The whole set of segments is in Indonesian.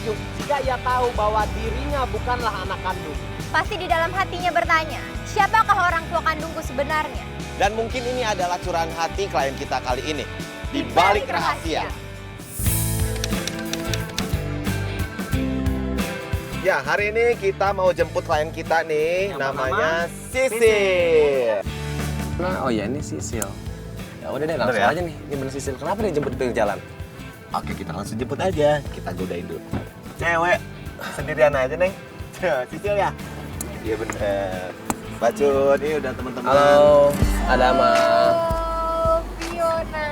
terkejut jika ia tahu bahwa dirinya bukanlah anak kandung. Pasti di dalam hatinya bertanya, siapakah orang tua kandungku sebenarnya? Dan mungkin ini adalah curahan hati klien kita kali ini. Di Balik Rahasia. Ya, hari ini kita mau jemput klien kita nih, namanya Sisil. Nah, oh ya ini Sisil. Ya udah deh langsung aja nih. Ini bener Sisil. Kenapa dia jemput di pinggir jalan? Oke, kita langsung jemput aja. Kita godain dulu. Cewek, sendirian aja, Neng. Sisil ya? Iya bener. Bacun, ini udah teman-teman. Halo, Adama. Oh, Fiona.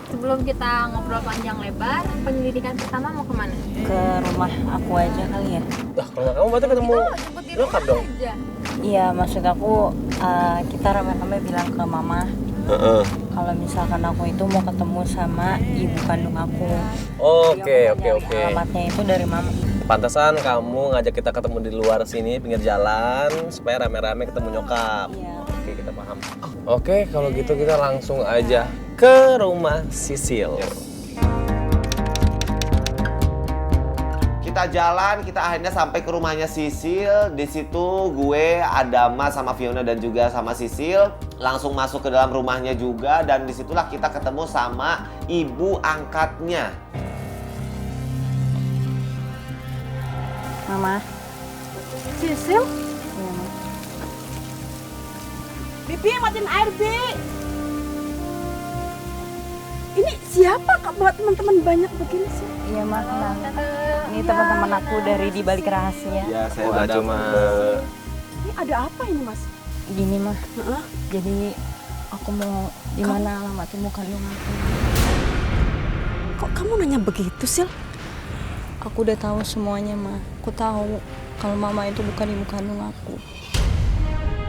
Sebelum kita ngobrol panjang lebar, penyelidikan pertama mau kemana? Ke rumah aku aja kali ya. Kalau kamu berarti ketemu Jemput di nyokap rumah dong? aja. Iya, maksud aku kita rame-rame bilang ke mama kalau misalkan aku itu mau ketemu sama ibu kandung aku. Oke. Alamatnya itu dari mama. Pantesan kamu ngajak kita ketemu di luar sini, pinggir jalan, supaya rame-rame ketemu nyokap. Iya. Oke, kita paham. Oke, kalau gitu kita langsung aja ke rumah Sisil. Kita jalan, kita akhirnya sampai ke rumahnya Sisil. Di situ gue, Adama sama Fiona dan juga sama Sisil langsung masuk ke dalam rumahnya juga, dan disitulah kita ketemu sama ibu angkatnya. Mama. Sisil, Iya, Ma. Bibi matiin air, Bi. Ini siapa kak buat teman-teman banyak begini sih? Iya, Ma, kenal. Ini teman-teman aku dari di Balik Rahasia. Ya, saya udah baca cuma Ini ada apa ini, Mas? Gini, Ma. Heeh. Jadi aku mau di mana alamat ibu kandung aku. Kok kamu nanya begitu, Sil? Aku udah tahu semuanya, Ma. Aku tahu kalau mama itu bukan ibu kandung aku.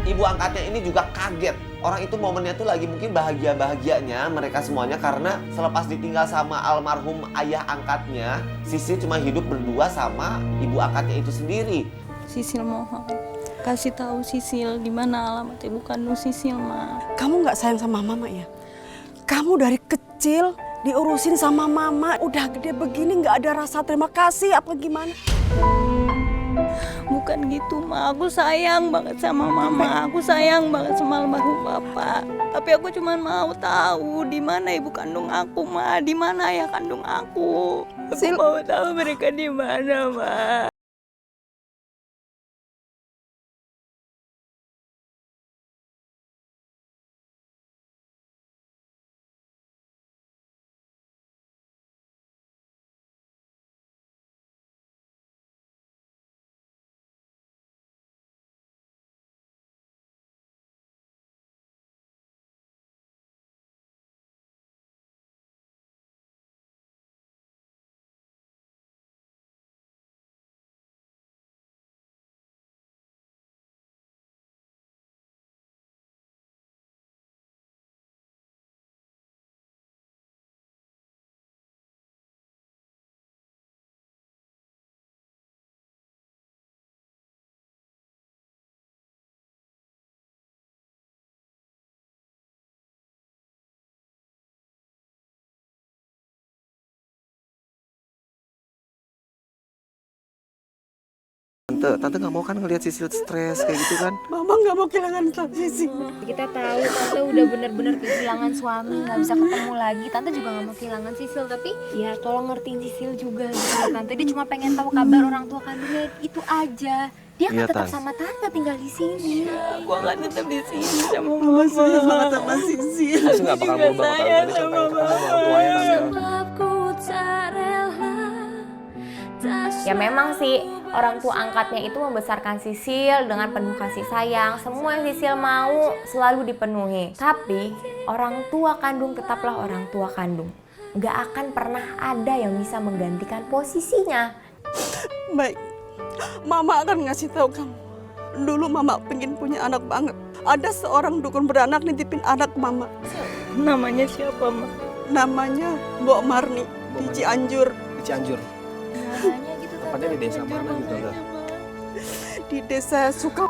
Ibu angkatnya ini juga kaget. Orang itu momennya tuh lagi mungkin bahagia-bahagianya mereka semuanya, karena selepas ditinggal sama almarhum ayah angkatnya, Sisil cuma hidup berdua sama ibu angkatnya itu sendiri. Sisil mohon, kasih tahu Sisil di mana alamat ibu kandung Sisil, Ma. Kamu nggak sayang sama mama ya? Kamu dari kecil diurusin sama mama, udah gede begini nggak ada rasa terima kasih apa gimana? Bukan gitu, Ma. Aku sayang banget sama mama. Aku sayang banget sama almarhum bapak. Tapi aku cuma mau tahu di mana ibu kandung aku, Ma. Di mana ayah kandung aku. Aku mau tahu mereka di mana, Ma. Tante nggak mau kan ngelihat Sisil stres kayak gitu kan? Mama nggak mau kehilangan Sisil. Kita tahu Tante udah benar-benar kehilangan suami, nggak bisa ketemu lagi. Tante juga nggak mau kehilangan Sisil, tapi ya tolong ngertiin Sisil juga gitu. Tante dia cuma pengen tahu kabar orang tua kandungnya, itu aja. Dia kan Iya, tetap Tan. sama Tante tinggal di sini. Aku akan tetap di sini sama Mama mama. sayang banget sama Sisil. Aku nggak bakal berubah kalau sayang tadi sampai sama ketemu orang tuanya tante. Ya memang sih orang tua angkatnya itu membesarkan Sisil dengan penuh kasih sayang. Semua yang Sisil mau selalu dipenuhi. Tapi orang tua kandung tetaplah orang tua kandung. Gak akan pernah ada yang bisa menggantikan posisinya. Baik, Mama akan ngasih tahu kamu. Dulu Mama pengen punya anak banget. Ada seorang dukun beranak nitipin anak Mama. Namanya siapa, Ma? Namanya Mbok Marni di Cianjur. Di Cianjur. Namanya gitu Tepatnya di desa mana gitu enggak? Di desa Suka.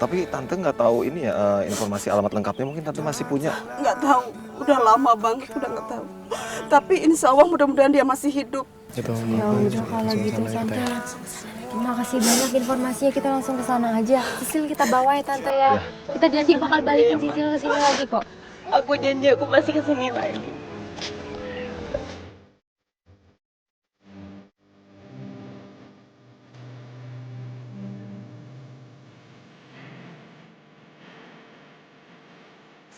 Tapi tante nggak tahu ini ya informasi alamat lengkapnya, mungkin tante masih punya. Nggak tahu. Udah lama banget, udah nggak tahu. Tapi insya Allah mudah-mudahan dia masih hidup. Ya udah kalau gitu Tante. Terima kasih banyak informasinya, kita langsung ke sana aja. Sisil kita bawa ya Tante ya. Kita janji bakal balikin Sisil ke sini lagi kok. Aku janji aku masih kesini lagi.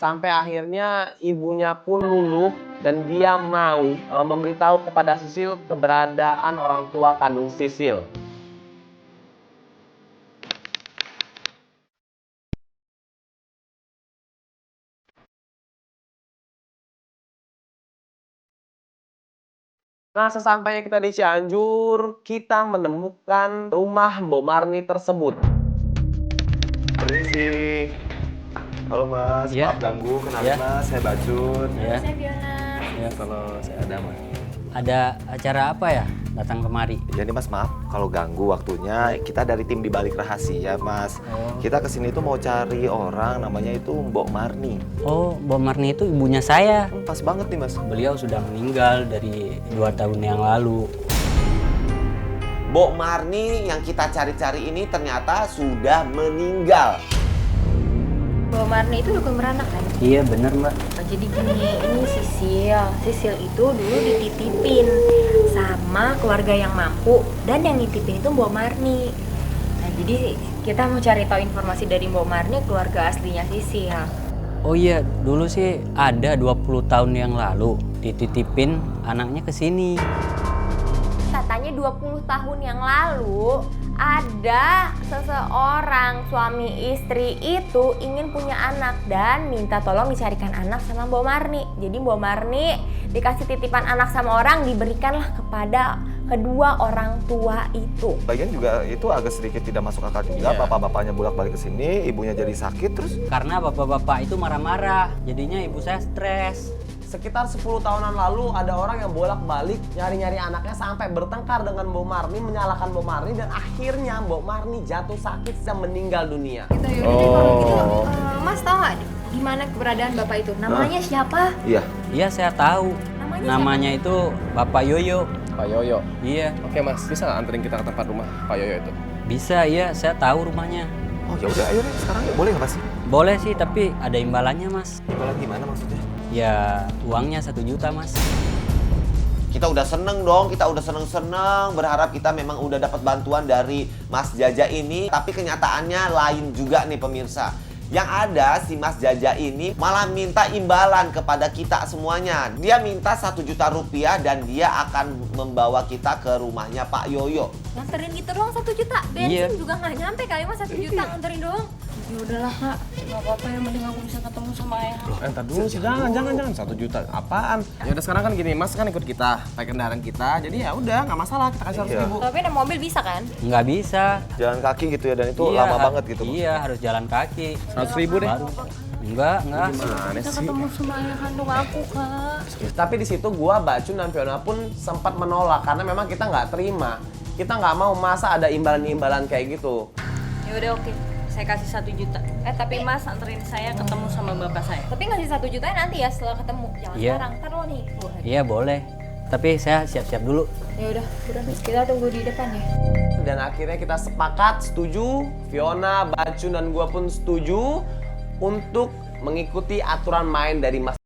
Sampai akhirnya ibunya pun luluh dan dia mau memberitahu kepada Sisil keberadaan orang tua kandung Sisil. Nah, sesampainya kita di Cianjur, kita menemukan rumah Mbok Marni tersebut. Permisi. Halo Mas, Iya. maaf ganggu. Kenalin Iya. Mas, saya Bacun. Ya, Ya, kalau saya ada Mas. ada acara apa ya datang kemari? Ya nih Mas, maaf kalau ganggu waktunya. Kita dari tim di balik rahasia Mas. Oh. Kita kesini tuh mau cari orang namanya itu Mbok Marni. Oh, Mbak Marni itu ibunya saya. Pas banget nih Mas. Beliau sudah meninggal dari 2 tahun yang lalu. Mbok Marni yang kita cari-cari ini ternyata sudah meninggal. Mbak Marni itu dukun beranak kan? Iya bener Mbak. Jadi gini, ini Sisil. Sisil itu dulu dititipin sama keluarga yang mampu dan yang nitipin itu Mbak Marni. Nah, jadi kita mau cari tahu informasi dari Mbak Marni, keluarga aslinya Sisil. Oh iya, dulu sih ada 20 tahun yang lalu dititipin anaknya ke sini. Katanya 20 tahun yang lalu ada seseorang suami istri itu ingin punya anak dan minta tolong dicarikan anak sama Mbak Marni. Jadi Mbak Marni dikasih titipan anak sama orang, diberikanlah kepada kedua orang tua itu. Bagian juga itu agak sedikit tidak masuk akal juga. Bapak-bapaknya bolak-balik ke sini, ibunya jadi sakit terus. Karena bapak-bapak itu marah-marah, jadinya ibu saya stres. Sekitar 10 tahunan lalu ada orang yang bolak-balik nyari-nyari anaknya sampai bertengkar dengan Mbok Marni, menyalahkan Mbok Marni dan akhirnya Mbok Marni jatuh sakit dan meninggal dunia. Gitu, yaudah deh kalau gitu. Mas tau nggak di mana keberadaan bapak itu? Namanya siapa? Iya. Iya saya tahu. Namanya itu Bapak Yoyo. Pak Yoyo. Iya, Oke Mas, bisa nggak anterin kita ke tempat rumah Pak Yoyo itu? bisa iya saya tahu rumahnya. Oh ya udah, ayo deh sekarang ya. Boleh nggak Mas? Boleh sih, tapi ada imbalannya Mas. Imbalan gimana maksudnya? Ya uangnya 1 juta Mas. Kita udah seneng dong, kita udah seneng-seneng, berharap kita memang udah dapat bantuan dari Mas Jaja ini. Tapi kenyataannya lain juga nih pemirsa. Yang ada si Mas Jaja ini malah minta imbalan kepada kita semuanya. Dia minta 1 juta rupiah dan dia akan membawa kita ke rumahnya Pak Yoyo. Nganterin gitu doang 1 juta? Bensin Iya. juga nggak nyampe kali Mas 1 juta nganterin doang. Ya udahlah Kak, nggak apa-apa, yang penting aku bisa ketemu sama ayah. Entar dulu sih, jangan 1 juta apaan? Ya udah sekarang kan gini, Mas kan ikut kita, pakai kendaraan kita, jadi ya udah nggak masalah kita kasih 100.000. Tapi naik mobil bisa kan? Nggak bisa. Jalan kaki gitu ya, dan itu Iya, lama banget gitu. Iya, harus jalan kaki. 100.000 deh. Baru. Enggak. Gimana Bisa sih? ketemu sama ayah kandung aku Kak. Tapi di situ gua, Bacun dan Fiona pun sempat menolak karena memang kita nggak terima. Kita nggak mau masa ada imbalan-imbalan kayak gitu. Ya udah oke, saya kasih 1 juta. Tapi Mas anterin saya ketemu sama bapak saya. Tapi ngasih 1 juta nanti ya setelah ketemu. Jangan Iya. sekarang, ntar lo nih. Iya, boleh. Tapi saya siap-siap dulu. Ya udah kita tunggu di depan ya. Dan akhirnya kita sepakat, setuju. Fiona, Bacun dan gua pun setuju untuk mengikuti aturan main dari Mas